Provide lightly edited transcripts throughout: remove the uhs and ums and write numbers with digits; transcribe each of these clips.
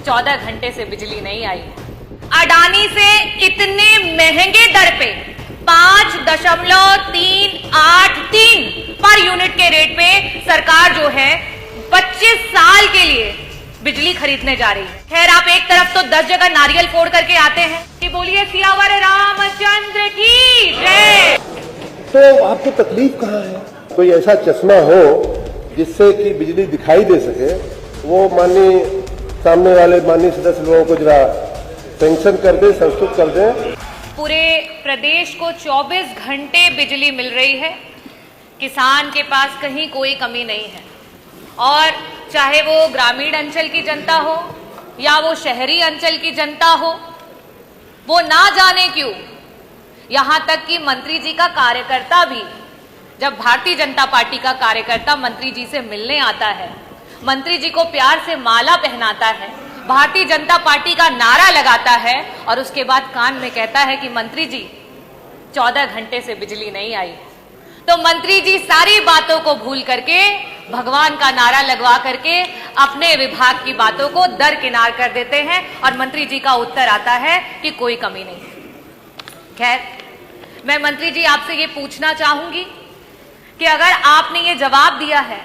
14 घंटे से बिजली नहीं आई। अडानी से इतने महंगे दर पे 5.383 पर यूनिट के रेट पे सरकार जो है 25 साल के लिए बिजली खरीदने जा रही है। खैर, आप एक तरफ तो 10 जगह नारियल फोड़ करके आते हैं कि बोलिए सियावर रामचंद्र की जय। तो आपको तकलीफ कहाँ है? कोई ऐसा चश्मा हो जिससे कि बिजली दिखाई दे सके, वो माननीय सामने वाले माननीय सदस्य लोगों को जरा सैंक्शन कर दे, संस्तुत कर दे। पूरे प्रदेश को 24 घंटे बिजली मिल रही है। किसान के पास कहीं कोई कमी नहीं है, और चाहे वो ग्रामीण अंचल की जनता हो या वो शहरी अंचल की जनता हो, वो ना जाने क्यों, यहां तक कि मंत्री जी का कार्यकर्ता भी, जब भारतीय जनता पार्टी का कार्यकर्ता मंत्री जी से मिलने आता है, मंत्री जी को प्यार से माला पहनाता है, भारतीय जनता पार्टी का नारा लगाता है और उसके बाद कान में कहता है कि मंत्री जी 14 घंटे से बिजली नहीं आई, तो मंत्री जी सारी बातों को भूल करके भगवान का नारा लगवा करके अपने विभाग की बातों को दरकिनार कर देते हैं और मंत्री जी का उत्तर आता है कि कोई कमी नहीं। खैर, मैं मंत्री जी आपसे ये पूछना चाहूंगी कि अगर आपने ये जवाब दिया है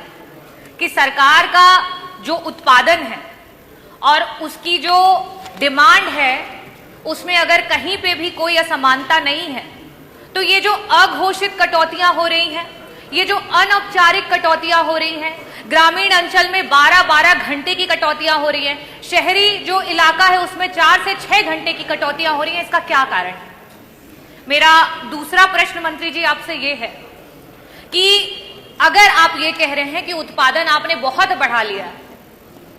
कि सरकार का जो उत्पादन है और उसकी जो डिमांड है उसमें अगर कहीं पे भी कोई असमानता नहीं है, तो ये जो अघोषित कटौतियां हो रही हैं, ये जो अनौपचारिक कटौतियां हो रही हैं, ग्रामीण अंचल में 12-12 घंटे की कटौतियां हो रही हैं, शहरी जो इलाका है उसमें 4 से 6 घंटे की कटौतियां हो रही हैं, इसका क्या कारण है? मेरा दूसरा प्रश्न मंत्री जी आपसे ये है कि अगर आप ये कह रहे हैं कि उत्पादन आपने बहुत बढ़ा लिया,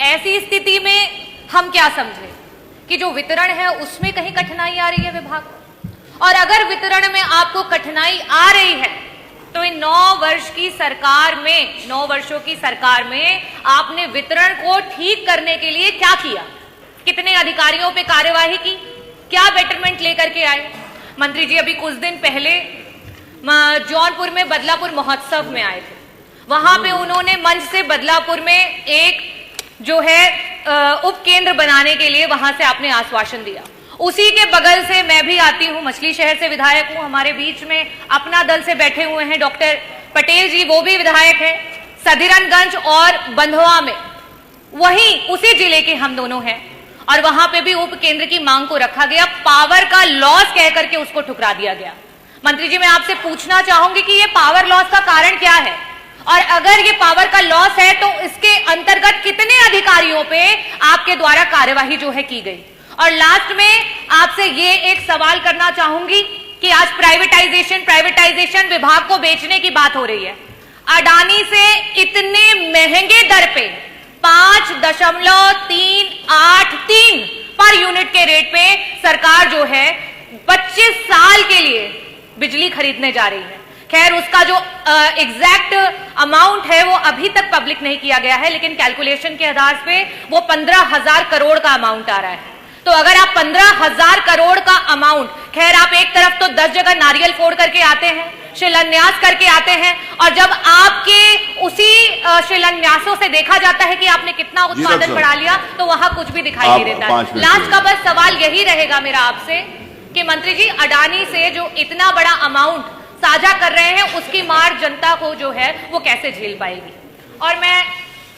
ऐसी स्थिति में हम क्या समझें कि जो वितरण है उसमें कहीं कठिनाई आ रही है विभाग को? और अगर वितरण में आपको कठिनाई आ रही है तो इन 9 वर्षों की सरकार में आपने वितरण को ठीक करने के लिए क्या किया? कितने अधिकारियों पे कार्यवाही की? क्या बेटरमेंट लेकर के आए? मंत्री जी अभी कुछ दिन पहले जौनपुर में बदलापुर महोत्सव में आए थे। वहां पे उन्होंने मंच से बदलापुर में एक जो है उप केंद्र बनाने के लिए वहां से आपने आश्वासन दिया। उसी के बगल से मैं भी आती हूं, मछली शहर से विधायक हूं, हमारे बीच में अपना दल से बैठे हुए हैं डॉक्टर पटेल जी, वो भी विधायक हैं। सदीरनगंज और बंधवा में वहीं उसी जिले के हम दोनों हैं, और वहां पे भी उप केंद्र की मांग को रखा गया, पावर का लॉस कह करके उसको ठुकरा दिया गया। मंत्री जी, मैं आपसे पूछना चाहूंगी कि ये पावर लॉस का कारण क्या है, और अगर ये पावर का लॉस है तो इसके अंतर्गत कितने अधिकारियों पे आपके द्वारा कार्यवाही जो है की गई? और लास्ट में आपसे ये एक सवाल करना चाहूंगी कि आज प्राइवेटाइजेशन विभाग को बेचने की बात हो रही है। अडानी से इतने महंगे दर पे 5.383 पर यूनिट के रेट पे सरकार जो है 25 साल के लिए बिजली खरीदने जा रही है। खैर, उसका जो एग्जैक्ट अमाउंट है वो अभी तक पब्लिक नहीं किया गया है, लेकिन कैलकुलेशन के आधार पे वो 15,000 करोड़ का अमाउंट आ रहा है। तो अगर आप 15,000 करोड़ का अमाउंट, खैर आप एक तरफ तो 10 जगह नारियल फोड़ करके आते हैं, शिलान्यास करके आते हैं, और जब आपके उसी शिलान्यासों से देखा जाता है कि आपने कितना उत्पादन बढ़ा लिया, तो वहां कुछ भी दिखाई नहीं देता है। लास्ट का बस सवाल यही रहेगा मेरा आपसे कि मंत्री जी, अडानी से जो इतना बड़ा अमाउंट साझा कर रहे हैं उसकी मार जनता को जो है वो कैसे झेल पाएगी? और मैं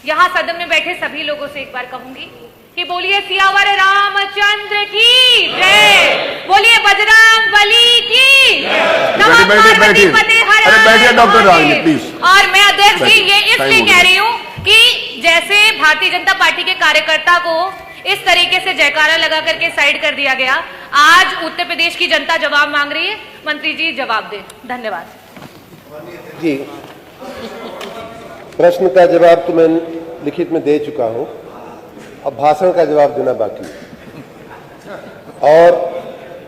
यहां सदन में बैठे सभी लोगों से एक बार कहूंगी कि बोलिए सियावर रामचंद्र की जय, बोलिए बजरंगबली की डॉक्टर रानी प्लीज। और मैं अध्यक्ष जी ये इसलिए कह रही हूं कि जैसे भारतीय जनता पार्टी के कार्यकर्ता को इस तरीके से जयकारा लगा करके साइड कर दिया गया, आज उत्तर प्रदेश की जनता जवाब मांग रही है। मंत्री जी जवाब दें। धन्यवाद जी। प्रश्न का जवाब तो मैं लिखित में दे चुका हूं, अब भाषण का जवाब देना बाकी है। और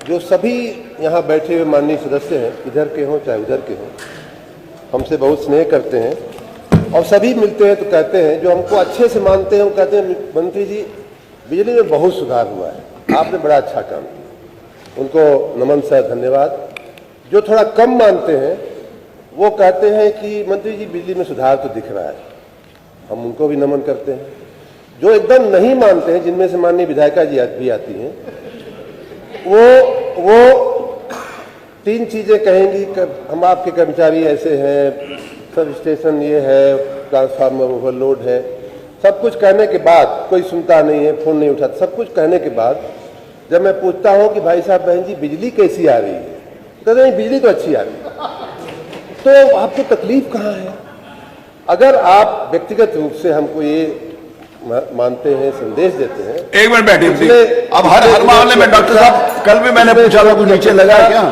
जो सभी यहाँ बैठे हुए माननीय सदस्य हैं, इधर के हों चाहे उधर के हों, हमसे बहुत स्नेह करते हैं और सभी मिलते हैं तो कहते हैं, जो हमको अच्छे से मानते हैं वो कहते हैं मंत्री जी बिजली में बहुत सुधार हुआ है, आपने बड़ा अच्छा काम किया, उनको नमन सर धन्यवाद। जो थोड़ा कम मानते हैं वो कहते हैं कि मंत्री जी बिजली में सुधार तो दिख रहा है, हम उनको भी नमन करते हैं। जो एकदम नहीं मानते हैं, जिनमें से माननीय विधायिका जी भी आती हैं, वो 3 चीजें कहेंगी कि हम आपके कर्मचारी ऐसे हैं, सब स्टेशन ये है, ट्रांसफार्मर ओवरलोड है, सब कुछ कहने के बाद कोई सुनता नहीं है, फोन नहीं उठाता। सब कुछ कहने के बाद जब मैं पूछता हूं कि भाई साहब बहन जी बिजली कैसी आ रही है, कहते नहीं बिजली तो अच्छी आ रही है। तो आपको तकलीफ कहाँ है? अगर आप व्यक्तिगत रूप से हमको ये मानते हैं, संदेश देते हैं। एक मिनट बैठिए। अब हर मामले में डॉक्टर साहब, कल भी मैंने पूछा था, कुछ नीचे लगा है क्या?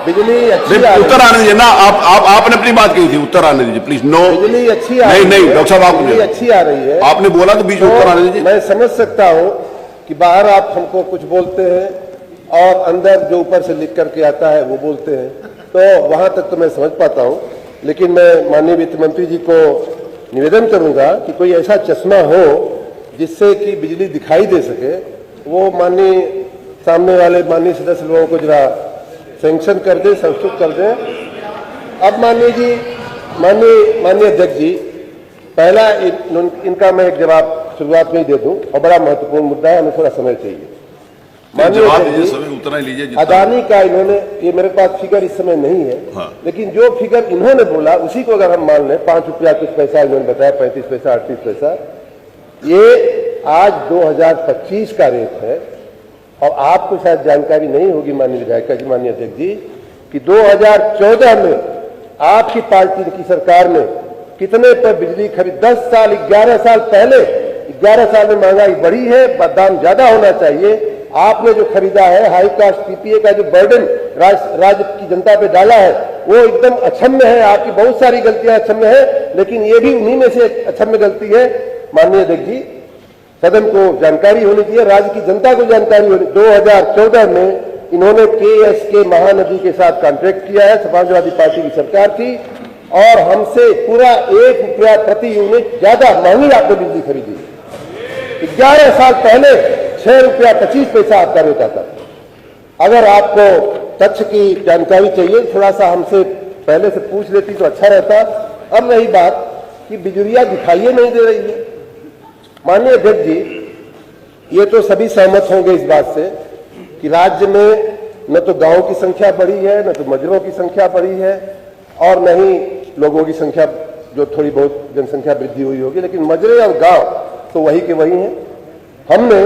बिजली अच्छी उत्तर आने दीजिए ना। आपने अपनी बात कही थी, उत्तर आने दीजिए प्लीज। नो, बिजली अच्छी आ रही है। नहीं डॉक्टर साहब, बिजली अच्छी आ रही है। आपने बोला तो बीच में उत्तर आने दीजिए। मैं समझ सकता हूँ कि बाहर आप हमको कुछ बोलते हैं और अंदर जो ऊपर से लिख करके आता है वो बोलते हैं, तो वहां तक तो मैं समझ पाता हूँ। लेकिन मैं माननीय वित्त मंत्री जी को निवेदन करूंगा कि कोई ऐसा चश्मा हो जिससे कि बिजली दिखाई दे सके, वो माननीय सामने वाले माननीय सदस्य लोगों को जरा सैंक्शन कर दे, संस्तुत कर दे। अब माननीय अध्यक्ष जी, पहला इनका मैं एक जवाब शुरुआत में ही दे दूं, और बड़ा महत्वपूर्ण मुद्दा है, हमें थोड़ा समय चाहिए। माननीय अध्यक्ष जी, उतना ही लीजिए। अदानी का इन्होंने, ये मेरे पास फिगर इस समय नहीं है, हाँ। लेकिन जो फिगर इन्होंने बोला उसी को अगर हम मान लें, 5 रुपया कुछ पैसा इन्होंने बताया, 35 पैसा 38 पैसा, ये आज 2025 का रेट है। और आपको शायद जानकारी नहीं होगी माननीय विधायिका जी, माननीय अध्यक्ष जी, कि 2014 में आपकी पार्टी की सरकार ने कितने पर बिजली खरीद, 10 साल 11 साल पहले, 11 साल में महंगाई बढ़ी है, दाम ज्यादा होना चाहिए। आपने जो खरीदा है, हाई कास्ट पीपीए का जो बर्डन राज्य की जनता पे डाला है, वो एकदम अक्षम्य है। आपकी बहुत सारी गलतियां अक्षम्य है, लेकिन ये भी उन्हीं में से अक्षम्य गलती है। माननीय अध्यक्ष जी, सदन को जानकारी होनी चाहिए, राज्य की जनता को जानकारी होनी। 2014 में इन्होंने KSK महानदी के साथ कॉन्ट्रैक्ट किया है, समाजवादी पार्टी की सरकार थी, और हमसे पूरा 1 रुपया प्रति यूनिट ज्यादा महंगी आपने बिजली खरीदी। 11 साल पहले 6 रुपया 25 पैसा आपका रेट आता था। अगर आपको तथ्य की जानकारी चाहिए, थोड़ा सा हमसे पहले से पूछ लेती तो अच्छा रहता। अब रही बात कि बिजलियां दिखाइए नहीं दे रही है। माननीय अध्यक्ष जी, ये तो सभी सहमत होंगे इस बात से कि राज्य में न तो गांवों की संख्या बढ़ी है, न तो मजरों की संख्या बढ़ी है, और न ही लोगों की संख्या, जो थोड़ी बहुत जनसंख्या वृद्धि हुई होगी, लेकिन मजरे और गांव तो वही के वही हैं। हमने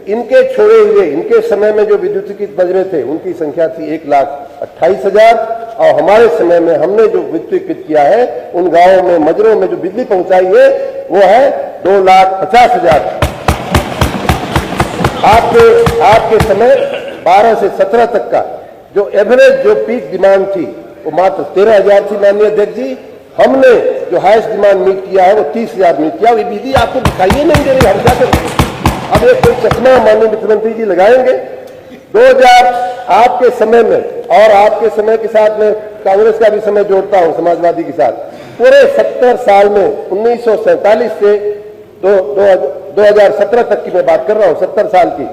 इनके छोड़े हुए, इनके समय में जो विद्युतीकृत मजरे थे उनकी संख्या थी 1,28,000, और हमारे समय में हमने जो विद्युतीकृत किया है उन गांवों में, मजरों में जो बिजली पहुंचाई है वो है 2,50,000। आपके समय 12 से 17 तक का जो एवरेज, जो पीक डिमांड थी वो मात्र 13,000 थी। माननीय अध्यक्ष जी, हमने जो हाईएस्ट डिमांड मीट किया है वो 30,000 मीट किया। ये बिजली आपको दिखाइए नहीं दे रही, हम क्या करें? अब ये कोई चश्मा माननीय मुख्यमंत्री जी लगाएंगे? 2000 आपके समय में, और आपके समय के साथ में कांग्रेस का भी समय जोड़ता हूं, समाजवादी के साथ, पूरे 70 साल में 1947 से 2017 तक की मैं बात कर रहा हूं, 70 साल की,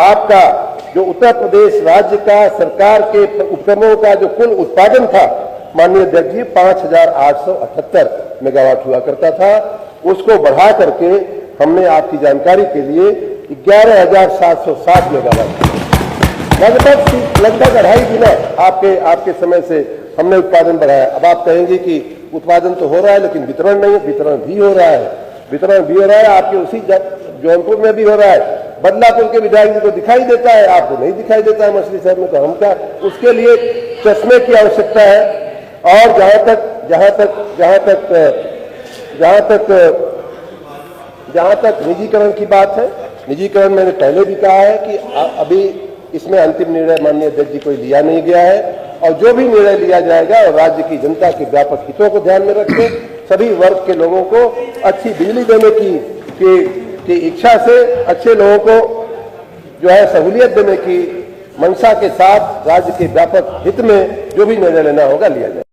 आपका जो उत्तर प्रदेश राज्य का सरकार के उपक्रमों का जो कुल उत्पादन था माननीय अध्यक्ष जी 5,878 मेगावाट हुआ करता था। उसको बढ़ा करके हमने आपकी जानकारी के लिए 11,760 मेगावाट, लगभग 2.5 गुना आपके समय से हमने उत्पादन बढ़ाया। अब आप कहेंगे कि उत्पादन तो हो रहा है लेकिन वितरण नहीं, वितरण भी हो रहा है, वितरण भी हो रहा है। आपके उसी जौनपुर में भी हो रहा है, बदलापुर के विधायक जी को दिखाई देता है, आपको नहीं दिखाई देता है मछली शहर में, तो हम क्या? उसके लिए चश्मे की आवश्यकता है। और जहां तक निजीकरण की बात है, निजीकरण मैंने पहले भी कहा है कि अभी इसमें अंतिम निर्णय माननीय अध्यक्ष जी कोई लिया नहीं गया है, और जो भी निर्णय लिया जाएगा और राज्य की जनता के व्यापक हितों को ध्यान में रखते सभी वर्ग के लोगों को अच्छी बिजली देने की इच्छा से, अच्छे लोगों को जो है सहूलियत देने की मंशा के साथ राज्य के व्यापक हित में जो भी निर्णय लेना होगा लिया जाए।